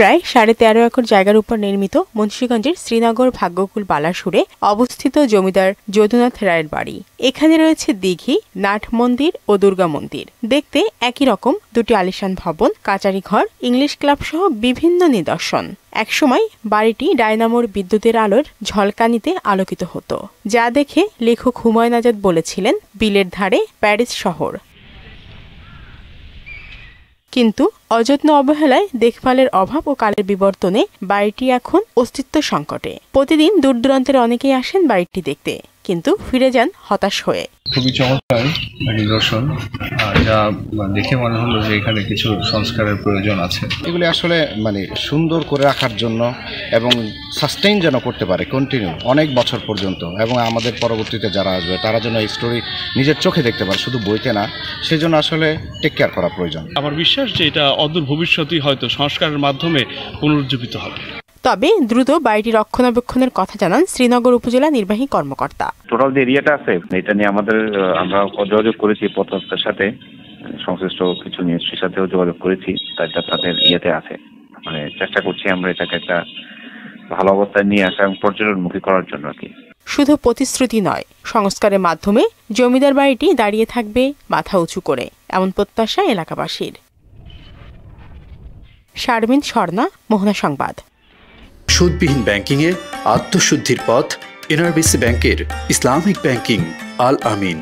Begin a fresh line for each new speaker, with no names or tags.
প্রায় 13.5 একর জায়গার উপর নির্মিত মুন্সিগঞ্জের শ্রীনগর ভাগ্যকুল বালাসুরে অবস্থিত জমিদার যদুনাথ রায়ের বাড়ি। এখানে রয়েছে দিঘি, নাট মন্দির ও দুর্গা মন্দির। দেখতে একই রকম দুটি আলিশান ভবন, কাচারি ঘর, ইংলিশ ক্লাব সহ বিভিন্ন নিদর্শন। একসময় বাড়িটি ডায়নামোর বিদ্যুতের আলোর ঝলকানিতে আলোকিত হতো, যা দেখে লেখক হুমায়ুন আজাদ বলেছিলেন, বিলের ধারে প্যারিস শহর। কিন্তু অযত্ন অবহেলায় দেখভালের অভাব ও কালের বিবর্তনে বাড়িটি এখন অস্তিত্ব সংকটে। প্রতিদিন দূর দূরান্তের অনেকেই আসেন বাড়িটি দেখতে, কিন্তু ফিরে যান হতাশ হয়ে।
খুবই চমৎকার নিদর্শন, যা দেখে মনে হলো যে এখানে কিছু সংস্কারের প্রয়োজন আছে।
এগুলি আসলে সুন্দর করে রাখার জন্য এবং সাস্টেইন যেন করতে পারে কন্টিনিউ অনেক বছর পর্যন্ত, এবং আমাদের পরবর্তীতে যারা আসবে তারা যেন এই স্টোরি নিজের চোখে দেখতে পারে, শুধু বইতে না। সেজন্য আসলে টেক কেয়ার করা প্রয়োজন।
আমার বিশ্বাস যে এটা অদূর ভবিষ্যতেই হয়তো সংস্কারের মাধ্যমে পুনরুজ্জীবিত হবে।
তবে দ্রুত বাড়িটি রক্ষণাবেক্ষণের কথা জানান শ্রীনগর উপজেলা নির্বাহী কর্মকর্তা।
টোটাল যে এরিয়াটা আছে এটা নিয়ে আমরা যোগাযোগ করেছি পত্রটার সাথে, সংশ্লিষ্ট কিছু মিনিস্ট্রির সাথেও যোগাযোগ করেছি, তাদের ইয়েতে আছে। চেষ্টা করছি আমরা এটাকে একটা ভালো অবস্থায় নিয়ে আসা এবং পর্যটনমুখী করার জন্য আর কি।
শুধু প্রতিশ্রুতি নয়, সংস্কারের মাধ্যমে জমিদার বাড়িটি দাঁড়িয়ে থাকবে মাথা উঁচু করে, এমন প্রত্যাশা এলাকাবাসীর। শারমিন স্বর্ণা, মোহনা সংবাদ।
সুদবিহীন ব্যাংকিংয়ে আত্মশুদ্ধির পথ এনআরবিসি ব্যাংকের ইসলামিক ব্যাংকিং আল আমিন।